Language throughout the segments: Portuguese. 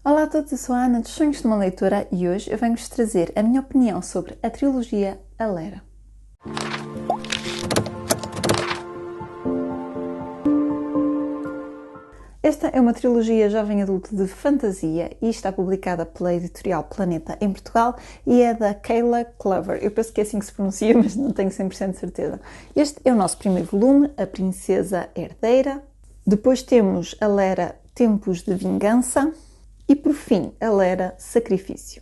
Olá a todos, eu sou a Ana dos Sonhos de uma Leitora e hoje eu venho-vos trazer a minha opinião sobre a trilogia Alera. Esta é uma trilogia jovem adulto de fantasia e está publicada pela editorial Planeta em Portugal e é da Kayla Clover. Eu penso que é assim que se pronuncia, mas não tenho 100% de certeza. Este é o nosso primeiro volume, A Princesa Herdeira. Depois temos Alera, Tempos de Vingança. E por fim, Alera, Sacrifício.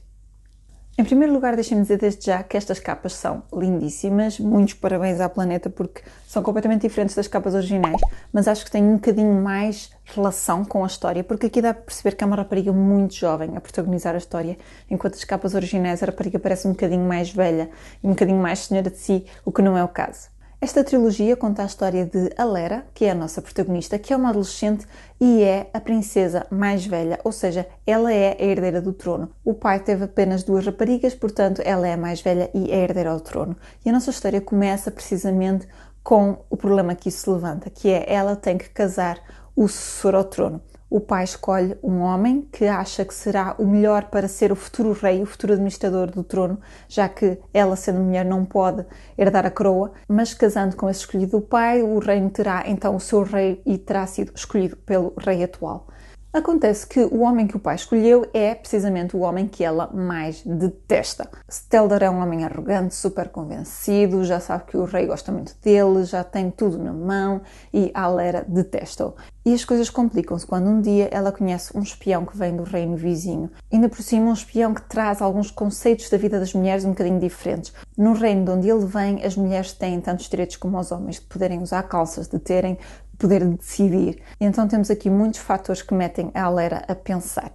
Em primeiro lugar, deixem-me dizer desde já que estas capas são lindíssimas. Muitos parabéns à Planeta porque são completamente diferentes das capas originais, mas acho que têm um bocadinho mais relação com a história, porque aqui dá para perceber que é uma rapariga muito jovem a protagonizar a história, enquanto as capas originais a rapariga parece um bocadinho mais velha e um bocadinho mais senhora de si, o que não é o caso. Esta trilogia conta a história de Alera, que é a nossa protagonista, que é uma adolescente e é a princesa mais velha, ou seja, ela é a herdeira do trono. O pai teve apenas 2 raparigas, portanto ela é a mais velha e é a herdeira ao trono. E a nossa história começa precisamente com o problema que isso se levanta, que é ela tem que casar o sucessor ao trono. O pai escolhe um homem que acha que será o melhor para ser o futuro rei, o futuro administrador do trono, já que ela, sendo mulher, não pode herdar a coroa, mas casando com esse escolhido do pai, o reino terá então o seu rei e terá sido escolhido pelo rei atual. Acontece que o homem que o pai escolheu é precisamente o homem que ela mais detesta. Stellar é um homem arrogante, super convencido, já sabe que o rei gosta muito dele, já tem tudo na mão e a Alera detesta-o. E as coisas complicam-se quando um dia ela conhece um espião que vem do reino vizinho. Ainda por cima um espião que traz alguns conceitos da vida das mulheres um bocadinho diferentes. No reino de onde ele vem, as mulheres têm tantos direitos como os homens, de poderem usar calças, de terem poder de decidir. Então temos aqui muitos fatores que metem a Alera a pensar.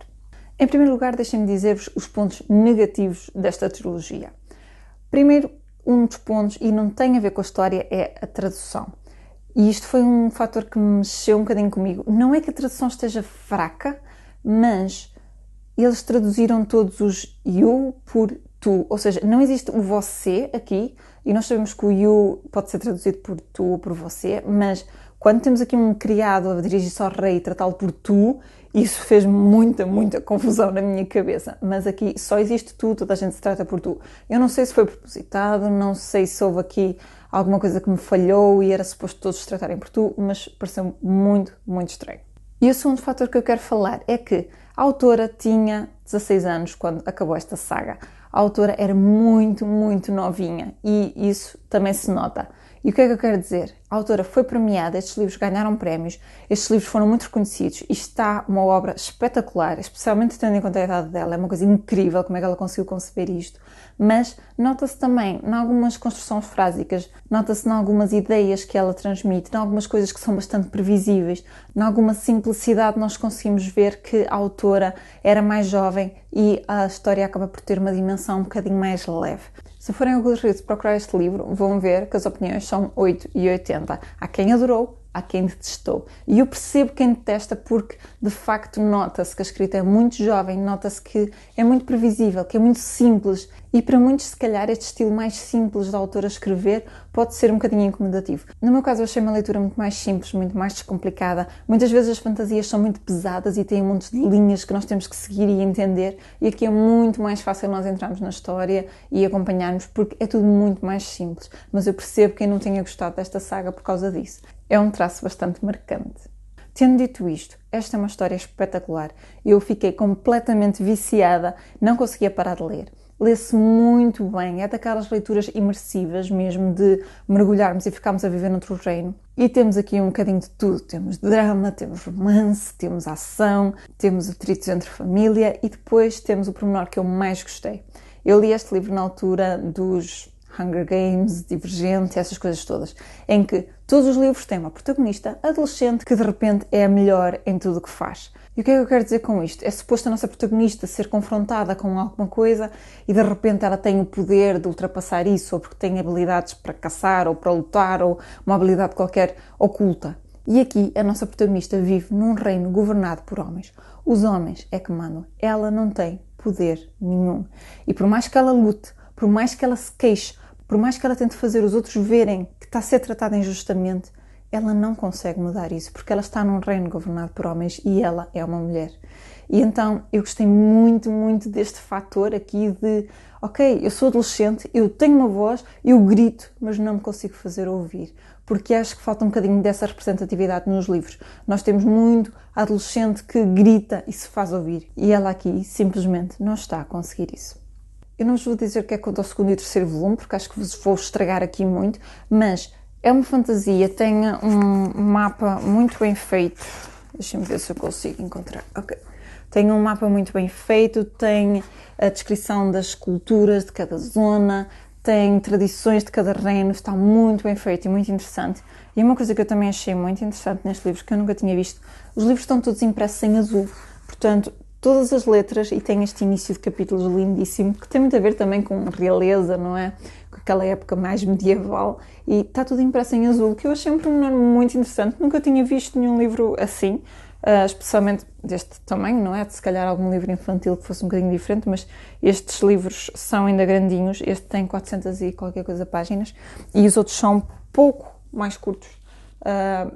Em primeiro lugar, deixem-me dizer-vos os pontos negativos desta trilogia. Primeiro, um dos pontos, e não tem a ver com a história, é a tradução. E isto foi um fator que me mexeu um bocadinho comigo. Não é que a tradução esteja fraca, mas eles traduziram todos os you por tu. Ou seja, não existe o você aqui, e nós sabemos que o you pode ser traduzido por tu ou por você, mas quando temos aqui um criado a dirigir-se ao rei e tratá-lo por tu, isso fez muita confusão na minha cabeça. Mas aqui só existe tu, toda a gente se trata por tu. Eu não sei se foi propositado, não sei se houve aqui alguma coisa que me falhou e era suposto todos se tratarem por tu, mas pareceu muito estranho. E o segundo fator que eu quero falar é que a autora tinha 16 anos quando acabou esta saga. A autora era muito novinha e isso também se nota. E o que é que eu quero dizer? A autora foi premiada, estes livros ganharam prémios, estes livros foram muito reconhecidos e está uma obra espetacular, especialmente tendo em conta a idade dela. É uma coisa incrível como é que ela conseguiu conceber isto. Mas nota-se também em algumas construções frásicas, nota-se em algumas ideias que ela transmite, em algumas coisas que são bastante previsíveis, em alguma simplicidade nós conseguimos ver que a autora era mais jovem e a história acaba por ter uma dimensão um bocadinho mais leve. Se forem ao Goodreads procurar este livro, vão ver que as opiniões são 8 e 80. Há quem adorou, há quem detestou. E eu percebo quem detesta porque, de facto, nota-se que a escrita é muito jovem, nota-se que é muito previsível, que é muito simples. E para muitos, se calhar, este estilo mais simples da autora escrever pode ser um bocadinho incomodativo. No meu caso, eu achei uma leitura muito mais simples, muito mais descomplicada. Muitas vezes as fantasias são muito pesadas e têm um monte de linhas que nós temos que seguir e entender. E aqui é muito mais fácil nós entrarmos na história e acompanharmos porque é tudo muito mais simples. Mas eu percebo quem não tenha gostado desta saga por causa disso. É um traço bastante marcante. Tendo dito isto, esta é uma história espetacular. Eu fiquei completamente viciada, não conseguia parar de ler. Lê-se muito bem, é daquelas leituras imersivas mesmo, de mergulharmos e ficarmos a viver noutro reino. E temos aqui um bocadinho de tudo. Temos drama, temos romance, temos ação, temos atritos entre família e depois temos o pormenor que eu mais gostei. Eu li este livro na altura dos Hunger Games, Divergente, essas coisas todas, em que todos os livros têm uma protagonista adolescente que de repente é a melhor em tudo o que faz. E o que é que eu quero dizer com isto? É suposto a nossa protagonista ser confrontada com alguma coisa e de repente ela tem o poder de ultrapassar isso, ou porque tem habilidades para caçar ou para lutar, ou uma habilidade qualquer oculta. E aqui a nossa protagonista vive num reino governado por homens. Os homens é que mandam. Ela não tem poder nenhum. E por mais que ela lute, por mais que ela se queixe, por mais que ela tente fazer os outros verem que está a ser tratada injustamente, ela não consegue mudar isso, porque ela está num reino governado por homens e ela é uma mulher. E então eu gostei muito, muito deste fator aqui de, ok, eu sou adolescente, eu tenho uma voz, eu grito, mas não me consigo fazer ouvir. Porque acho que falta um bocadinho dessa representatividade nos livros. Nós temos muito adolescente que grita e se faz ouvir. E ela aqui simplesmente não está a conseguir isso. Eu não vos vou dizer o que é quanto ao segundo e terceiro volume, porque acho que vos vou estragar aqui muito, mas é uma fantasia, tem um mapa muito bem feito. Deixem-me ver se eu consigo encontrar. Ok. Tem um mapa muito bem feito, tem a descrição das culturas de cada zona, tem tradições de cada reino, está muito bem feito e muito interessante. E uma coisa que eu também achei muito interessante nestes livros, que eu nunca tinha visto, os livros estão todos impressos em azul, portanto, todas as letras, e tem este início de capítulos lindíssimo, que tem muito a ver também com realeza, não é? Com aquela época mais medieval, e está tudo impresso em azul, que eu achei um pormenor muito interessante. Nunca tinha visto nenhum livro assim, especialmente deste tamanho, não é? De se calhar algum livro infantil que fosse um bocadinho diferente, mas estes livros são ainda grandinhos. Este tem 400 e qualquer coisa páginas, e os outros são pouco mais curtos,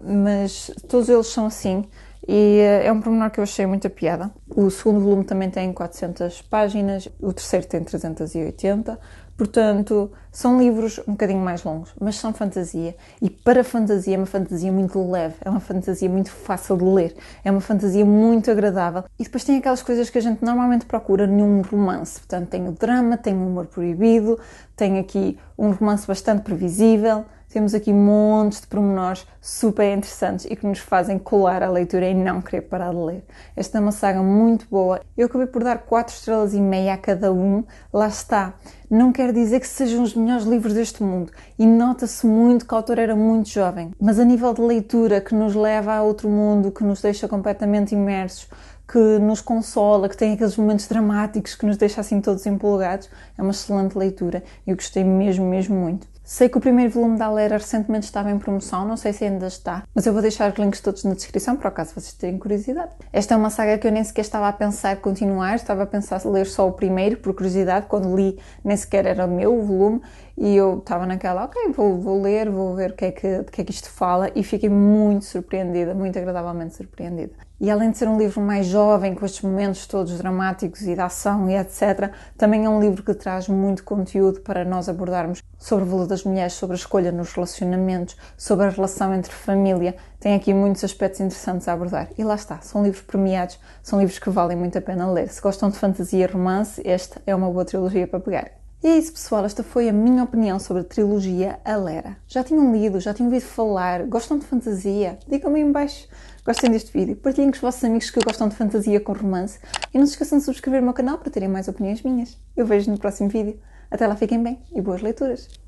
mas todos eles são assim. E é um pormenor que eu achei muita piada. O segundo volume também tem 400 páginas, o terceiro tem 380, portanto são livros um bocadinho mais longos, mas são fantasia, e para fantasia é uma fantasia muito leve, é uma fantasia muito fácil de ler, é uma fantasia muito agradável, e depois tem aquelas coisas que a gente normalmente procura num romance, portanto tem o drama, tem o humor proibido, tem aqui um romance bastante previsível. Temos aqui montes de pormenores super interessantes e que nos fazem colar a leitura e não querer parar de ler. Esta é uma saga muito boa. Eu acabei por dar 4 estrelas e meia a cada um. Lá está. Não quer dizer que sejam os melhores livros deste mundo. E nota-se muito que o autor era muito jovem. Mas a nível de leitura, que nos leva a outro mundo, que nos deixa completamente imersos, que nos consola, que tem aqueles momentos dramáticos que nos deixa assim todos empolgados, é uma excelente leitura. Eu gostei mesmo, mesmo muito. Sei que o primeiro volume da Alera recentemente estava em promoção, não sei se ainda está, mas eu vou deixar os links todos na descrição, por acaso vocês terem curiosidade. Esta é uma saga que eu nem sequer estava a pensar continuar, estava a pensar ler só o primeiro, por curiosidade, quando li nem sequer era o meu volume, e eu estava naquela, ok, vou ler, vou ver o que é que isto fala, e fiquei muito surpreendida, muito agradavelmente surpreendida. E além de ser um livro mais jovem, com estes momentos todos dramáticos e de ação e etc., também é um livro que traz muito conteúdo para nós abordarmos sobre o valor das mulheres, sobre a escolha nos relacionamentos, sobre a relação entre família. Tem aqui muitos aspectos interessantes a abordar. E lá está, são livros premiados, são livros que valem muito a pena ler. Se gostam de fantasia e romance, esta é uma boa trilogia para pegar. E é isso, pessoal, esta foi a minha opinião sobre a trilogia Alera. Já tinham lido, já tinham ouvido falar, gostam de fantasia? Digam-me aí em baixo. Gostem deste vídeo, partilhem com os vossos amigos que gostam de fantasia com romance e não se esqueçam de subscrever o meu canal para terem mais opiniões minhas. Eu vejo no próximo vídeo. Até lá, fiquem bem e boas leituras!